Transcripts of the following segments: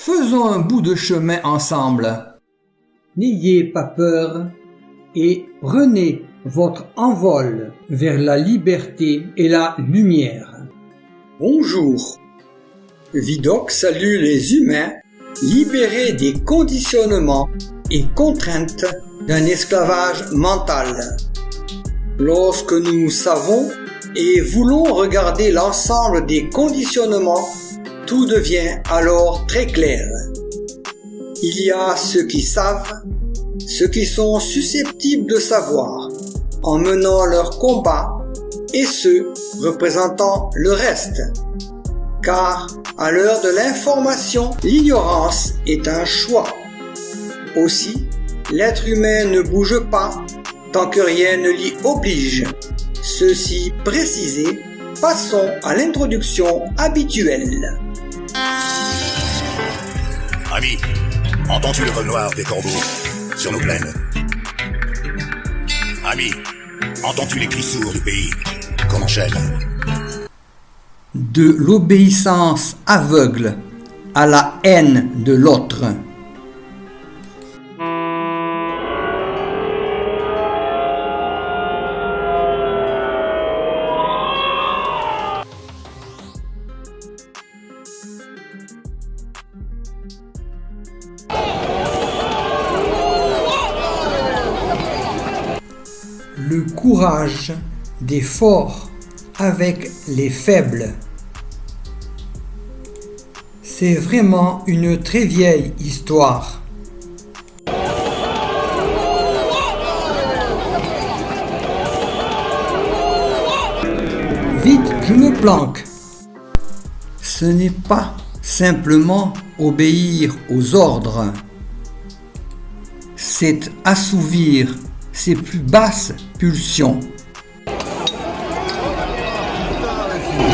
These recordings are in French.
faisons un bout de chemin ensemble. N'ayez pas peur et prenez votre envol vers la liberté et la lumière. Bonjour. Vidocq salue les humains libérés des conditionnements et contraintes d'un esclavage mental. Lorsque nous savons et voulons regarder l'ensemble des conditionnements, tout devient alors très clair. Il y a ceux qui savent, ceux qui sont susceptibles de savoir, en menant leur combat, et ceux représentant le reste. Car, à l'heure de l'information, l'ignorance est un choix. Aussi, l'être humain ne bouge pas tant que rien ne l'y oblige. Ceci précisé, passons à l'introduction habituelle. Ami, entends-tu le vol noir des corbeaux sur nos plaines? Ami, entends-tu les cris sourds du pays qu'on enchaîne? De l'obéissance aveugle à la haine de l'autre. Le courage des forts avec les faibles. C'est vraiment une très vieille histoire. Vite, je me planque. Ce n'est pas simplement obéir aux ordres. C'est assouvir ses plus basses pulsions.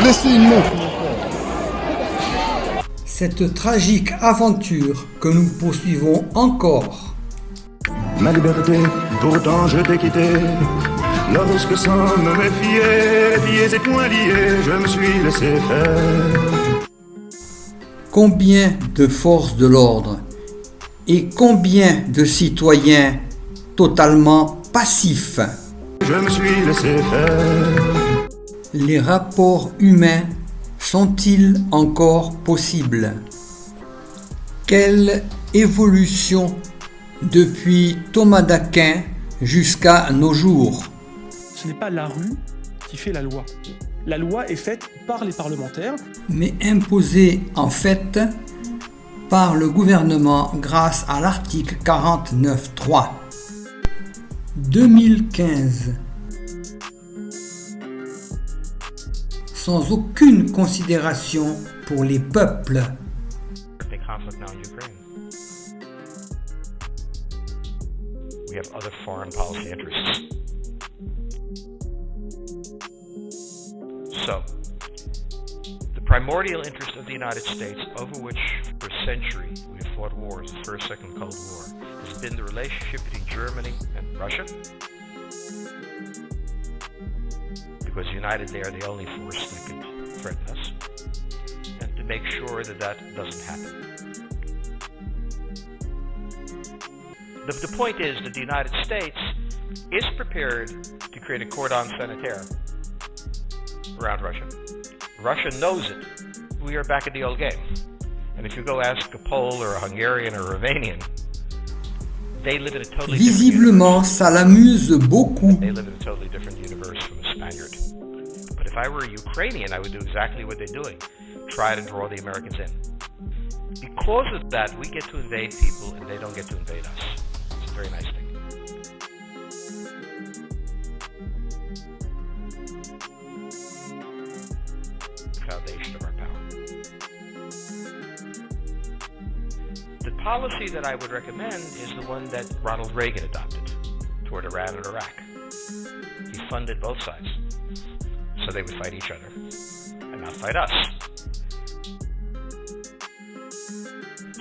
Laissez une main. Cette tragique aventure que nous poursuivons encore. Ma liberté, pourtant je t'ai quitté. Lorsque sans me méfier, pieds et poings liés, je me suis laissé faire. Combien de forces de l'ordre et combien de citoyens totalement passifs. Je me suis laissé faire. Les rapports humains sont-ils encore possibles? Quelle évolution depuis Thomas d'Aquin jusqu'à nos jours? Ce n'est pas la rue qui fait la loi. La loi est faite par les parlementaires. Mais imposée en fait par le gouvernement grâce à l'article 49.3. 2015. Sans aucune considération pour les peuples. The conflict now in Ukraine. We have other foreign policy interests. So, the primordial interest of the United States, over which for a century we have fought wars, the First, Second Cold War, has been the relationship between Germany and Russia. Because united they are the only force that could threaten us, and to make sure that that doesn't happen. The point is that the United States is prepared to create a cordon sanitaire around Russia. Russia knows it. We are back in the old game. And if you go ask a Pole or a Hungarian or a Romanian, they live in a totally Visiblement, ça l'amuse beaucoup. They live in a totally different universe from a Spaniard. But if I were a Ukrainian, I would do exactly what they're doing. Try to draw the Americans in. Because of that, we get to invade people and they don't get to invade us. It's a very nice thing. Foundation of our power. The policy that I would recommend is the one that Ronald Reagan adopted toward Iran and Iraq. He funded both sides, so they would fight each other and not fight us.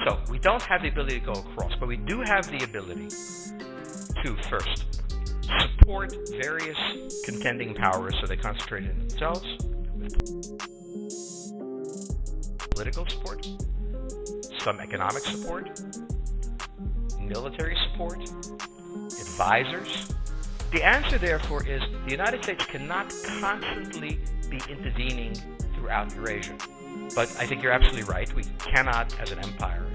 So we don't have the ability to go across, but we do have the ability to first support various contending powers so they concentrate in themselves with political support. some economic support, military support, advisors. The answer, therefore, is the United States cannot constantly be intervening throughout Eurasia. But I think you're absolutely right. We cannot, as an empire,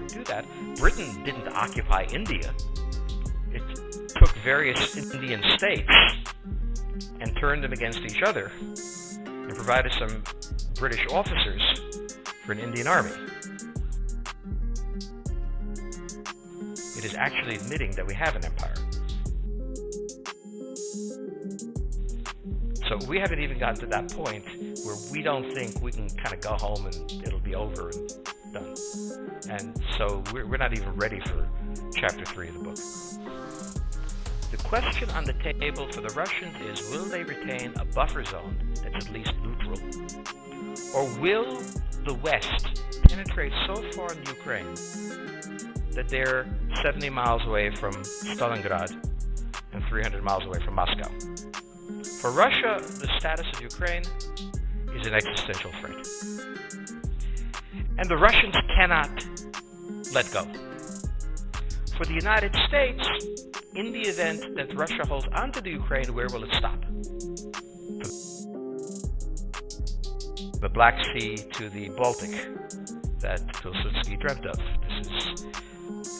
do that. Britain didn't occupy India. It took various Indian states and turned them against each other and provided some British officers for an Indian army. It is actually admitting that we have an empire. So we haven't even gotten to that point where we don't think we can kind of go home and it'll be over and done. And so we're not even ready for chapter 3 of the book. The question on the table for the Russians is, will they retain a buffer zone that's at least neutral? Or will the West penetrate so far in Ukraine that they're 70 miles away from Stalingrad and 300 miles away from Moscow? For Russia, the status of Ukraine is an existential threat. And the Russians cannot let go. For the United States, in the event that Russia holds onto the Ukraine, where will it stop? The Black Sea to the Baltic that Pilsudski dreamt of.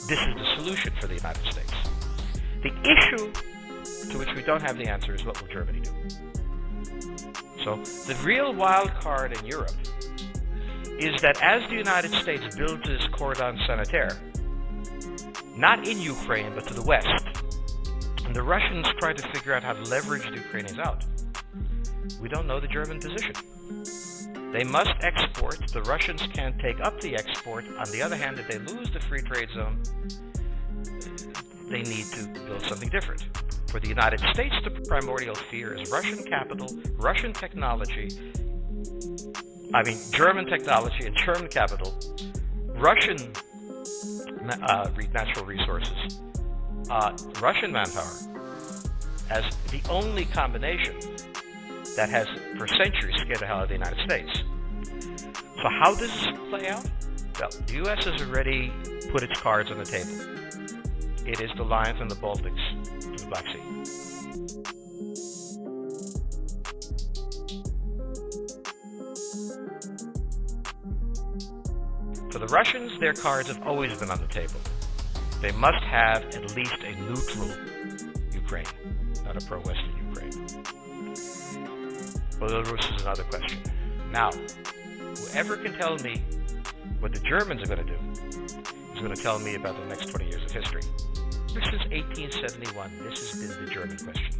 This is the solution for the United States. The issue to which we don't have the answer is, what will Germany do? So the real wild card in Europe is that as the United States builds this cordon sanitaire, not in Ukraine, but to the west, and the Russians try to figure out how to leverage the Ukrainians out, we don't know the German position. They must export. The Russians can't take up the export. On the other hand, if they lose the free trade zone, they need to build something different. For the United States, the primordial fear is Russian capital, Russian technology, German technology and German capital, Russian natural resources, Russian manpower, as the only combination that has for centuries scared the hell out of the United States. So how does this play out? Well, the U.S. has already put its cards on the table. It is the line from the Baltics to the Black Sea. For the Russians, their cards have always been on the table. They must have at least a neutral Ukraine, not a pro-Western Ukraine. Belarus is another question. Now, whoever can tell me what the Germans are going to do is going to tell me about the next 20 years of history. Ever since 1871, this has been the German question.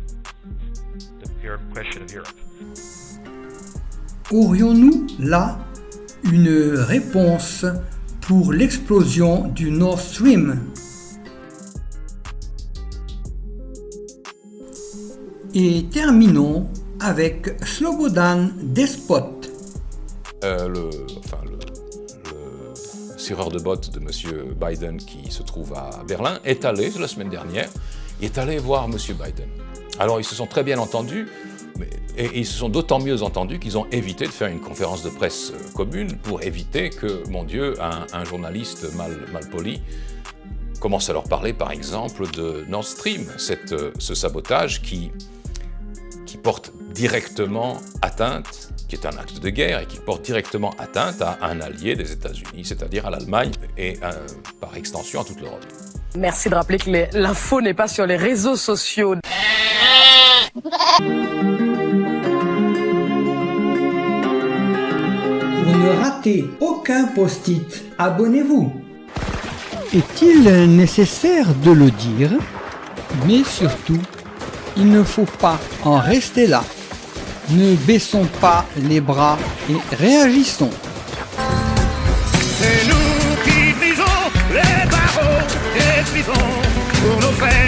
The question of Europe. Aurions-nous là une réponse pour l'explosion du Nord Stream? Et terminons avec Slobodan Despot. Le serreur de bottes de M. Biden, qui se trouve à Berlin, est allé, la semaine dernière, il est allé voir M. Biden. Alors, ils se sont très bien entendus, et ils se sont d'autant mieux entendus qu'ils ont évité de faire une conférence de presse commune pour éviter que, mon Dieu, un journaliste mal poli commence à leur parler, par exemple, de Nord Stream, ce sabotage qui porte directement atteinte, qui est un acte de guerre et qui porte directement atteinte à un allié des États-Unis, c'est-à-dire à l'Allemagne et par extension à toute l'Europe. Merci de rappeler que l'info n'est pas sur les réseaux sociaux. Pour ne rater aucun post-it, abonnez-vous. Est-il nécessaire de le dire? Mais surtout, il ne faut pas en rester là. Ne baissons pas les bras et réagissons. C'est nous qui brisons les barreaux des prisons pour nos frères.